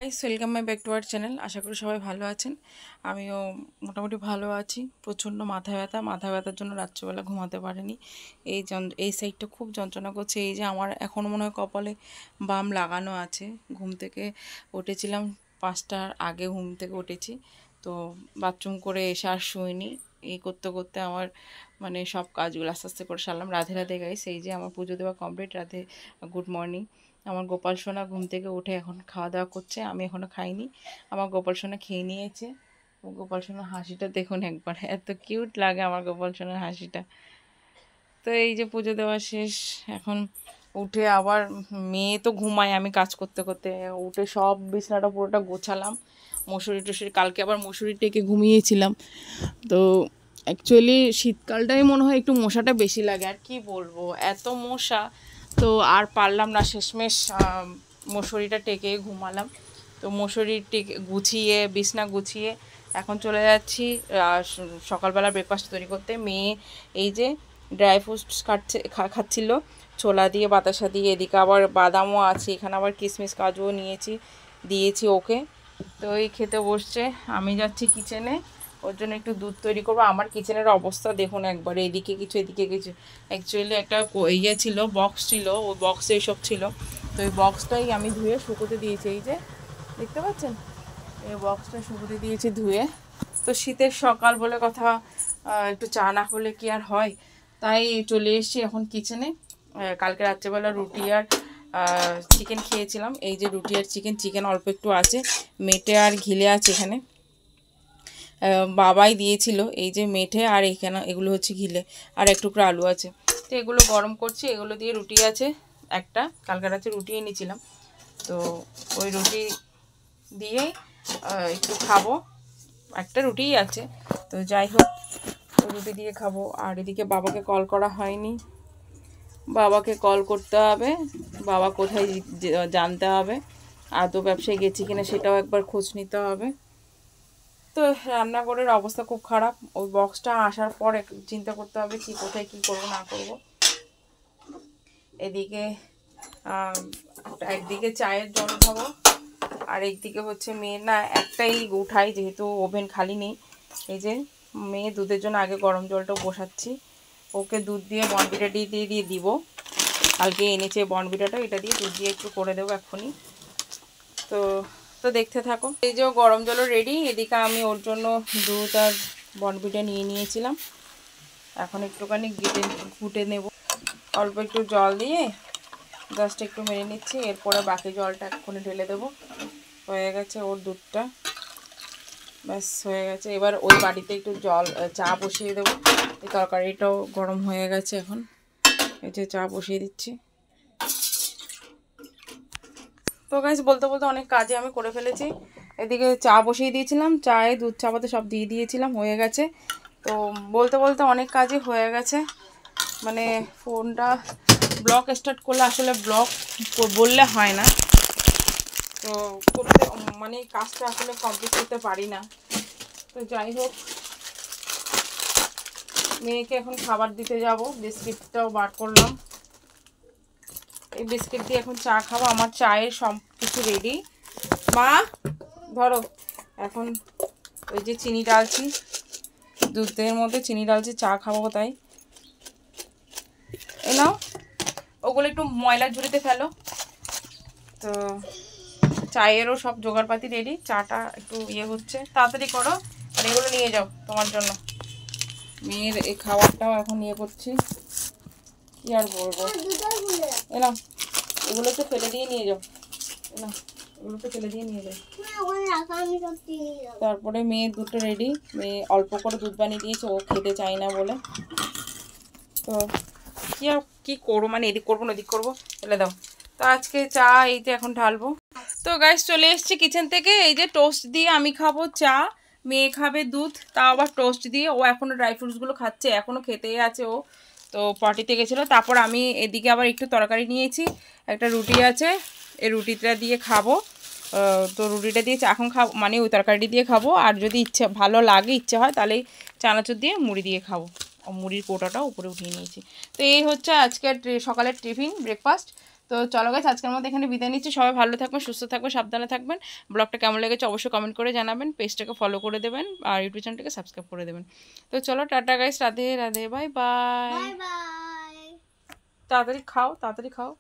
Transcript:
Welcome my back to our channel. আশা করি সবাই ভালো আছেন। আমিও মোটামুটি ভালো আছি। প্রচণ্ড মাথা ব্যথার জন্য রাত্রিবেলা ঘুমাতে পারিনি। এই সাইডটা খুব যন্ত্রণা করছে। এই যে আমার এখনও মনে হয় কপালে বাম লাগানো আছে। ঘুম থেকে উঠেছিলাম 5টার আগে, ঘুম থেকে উঠেছি। তো বাথরুম করে এসে আর শুইনি। এই করতে করতে আমার মানে সব কাজগুলো আস্তে আস্তে করে সারলাম। রাধে রাধে গাইস, এই যে আমার পুজো দেওয়া কমপ্লিট। Radhe, good morning. আমার গোপাল সোনা ঘুম থেকে উঠে এখন খাওয়া দাওয়া করছে, আমি এখনও খাইনি। আমার গোপাল সোনা খেয়ে নিয়েছে। গোপাল সোনার হাসিটা দেখুন একবার, এত কিউট লাগে আমার গোপাল সোনার হাসিটা। তো এই যে পুজো দেওয়া শেষ, এখন উঠে আবার মেয়ে তো ঘুমায়, আমি কাজ করতে করতে উঠে সব বিছানাটা পুরোটা গোছালাম। মশুরি টশুরি, কালকে আবার মশুরি টেকে ঘুমিয়েছিলাম। তো অ্যাকচুয়ালি শীতকালটাই মনে হয় একটু মশাটা বেশি লাগে, আর কি বলবো, এত মশা। তো আর পারলাম না, শেষমেশ মশুরিটা টেকে ঘুমালাম। তো মশুরি টেকে গুছিয়ে, বিছনা গুছিয়ে এখন চলে যাচ্ছি সকালবেলা ব্রেকফাস্ট তৈরি করতে। মেয়ে এই যে ড্রাই ফ্রুটস খাচ্ছিল, ছোলা দিয়ে বাতাসা দিয়ে। এদিকে আবার বাদামও আছে, এখানে আবার কিশমিশ কাজুও দিয়েছি ওকে। তো এই খেতে বসছে, আমি যাচ্ছি কিচেনে, ওর জন্য একটু দুধ তৈরি করবো। আমার কিচেনের অবস্থা দেখুন একবার, এদিকে কিছু এদিকে কিছু। অ্যাকচুয়ালি একটা ইয়ে ছিল, বক্স ছিল, ওই বক্সে এইসব ছিল। তো এই বক্সটাই আমি ধুয়ে শুকোতে দিয়েছি। এই যে দেখতে পাচ্ছেন, এই বক্সটা শুকোতে দিয়েছি ধুয়ে। তো শীতের সকাল বলে কথা, একটু চা না করলে কি আর হয়। তাই চলে এসেছি এখন কিচেনে। কালকে রাত্রেবেলা রুটি আর চিকেন খেয়েছিলাম। এই যে রুটি আর চিকেন অল্প একটু আছে, মেটে আর ঘিলে আছে এখানে, বাবাই দিয়েছিল। এই যে মেঠে আর এখানে এগুলো হচ্ছে ঘিলে, আর একটু আলু আছে। তো এগুলো গরম করছি, এগুলো দিয়ে রুটি আছে একটা, কালকে রাতে রুটি এনেছিলাম। তো ওই রুটি দিয়েই একটু খাবো, একটা রুটিই আছে। তো যাই হোক, রুটি দিয়ে খাবো। আর এদিকে বাবাকে কল করা হয়নি, বাবাকে কল করতে হবে। বাবা কোথায় জানতে হবে, আদৌ ব্যবসায় গেছি কিনা সেটাও একবার খোঁজ নিতে হবে। তো রান্নাঘরের অবস্থা খুব খারাপ। ওই বক্সটা আসার পর চিন্তা করতে হবে কি কোথায় কি করব না করব। এদিকে একদিকে চায়ের জল খাবো, আর একদিকে হচ্ছে মেয়ে না একটাই উঠাই, যেহেতু ওভেন খালি নেই। এই যে মেয়ে দুধের জন্য আগে গরম জলটা বসাচ্ছি, ওকে দুধ দিয়ে বনবিটা দিয়ে দিব। কালকে এনেছে বনবিটাটা, এটা দিয়ে দুধ দিয়ে একটু করে দেবো এক্ষুনি। তো তো দেখতে থাকো। এই যে গরম জলও রেডি। এদিকে আমি ওর জন্য দুধ আর বনবিটা নিয়েছিলাম। এখন একটুখানি ঘুটে নেব, অল্প একটু জল দিয়ে জাস্ট একটু মেরে নিচ্ছি। এরপরে বাকি জলটা এক্ষুনি ঢেলে দেবো। হয়ে গেছে ওর দুধটা, ব্যাস হয়ে গেছে। এবার ওই বাড়িতে একটু চা বসিয়ে দেবো। এই তরকারিটাও গরম হয়ে গেছে, এখন এই যে চা বসিয়ে দিচ্ছি। তো গাইস, বলতে বলতে অনেক কাজে আমি করে ফেলেছি। এদিকে চা বসিয়ে দিয়েছিলাম, চায়ে দুধ চা পাতা সব দিয়ে দিয়েছিলাম, হয়ে গেছে। তো বলতে বলতে অনেক কাজই হয়ে গেছে। মানে ফোনটা ব্লগ স্টার্ট করলে আসলে ব্লগ বললে হয় না, তো করতে মানে কাজটা আসলে কমপ্লিট করতে পারি না। তো যাই হোক, মেয়েকে এখন খাবার দিতে যাব। বিস্কিটটাও বার করলাম, এই বিস্কিট দিয়ে এখন চা খাবো। আমার চায়ের সব কিছু রেডি। মা ধরো, এখন ওই যে চিনি ডালছি, দুধের মধ্যে চিনি ডালছি, চা খাবো তাই। এই নাও, ওগুলো একটু ময়লার ঝুড়িতে ফেলো। তো চায়েরও সব জোগাড়পাতি রেডি, চাটা একটু ইয়ে হচ্ছে, তাড়াতাড়ি করো। আর এগুলো নিয়ে যাও তোমার জন্য। মেয়ের এই খাবারটাও এখন ইয়ে করছি, কি আর বলবো। এ নাও, এগুলো একটু ফেলে দিয়ে নিয়ে যাও। না, এগুলোকে ফেলে দিয়ে নিয়ে যাও। তারপরে মেয়ের দুধটা রেডি। মেয়ে অল্প করে দুধ বানিয়ে দিয়েছে, ও খেতে চায় না বলে। তো কি করবো, মানে এদিক করবো না ওদিক করবো, ফেলে দাও। তো আজকে চা এই যে এখন ঢালবো। তো গাইস, চলে এসেছি কিচেন থেকে। এই যে টোস্ট দিয়ে আমি খাবো চা, মেয়ে খাবে দুধ, তাও আবার টোস্ট দিয়ে। ও এখনও ড্রাই ফ্রুটসগুলো খাচ্ছে, এখনও খেতেই আছে ও। তো পটিতে গেছিলো। তারপর আমি এদিকে আবার একটু তরকারি নিয়েছি, একটা রুটি আছে, এই রুটিটা দিয়ে খাবো। তো রুটিটা দিয়ে এখন খাবো, মানে ওই তরকারিটি দিয়ে খাবো। আর যদি ভালো লাগে, ইচ্ছে হয়, তাহলে চানাচুর দিয়ে মুড়ি দিয়ে খাবো। মুড়ির কোটাটাও উপরে উঠিয়ে নিয়েছি। তো এই হচ্ছে আজকের সকালের টিফিন ব্রেকফাস্ট। তো চলো গাইস, আজকের মধ্যে এখানে বিদায় নিচ্ছি। সবাই ভালো থাকবেন, সুস্থ থাকবেন, সাবধানে থাকবেন। ব্লগটা কেমন লেগেছে অবশ্যই কমেন্ট করে জানাবেন, পেজটাকে ফলো করে দেবেন আর ইউটিউব চ্যানেলটাকে সাবস্ক্রাইব করে দেবেন। তো চলো tata guys, Radhe Radhe, bye bye. Bye bye. তাড়াতাড়ি খাও, তাড়াতাড়ি খাও।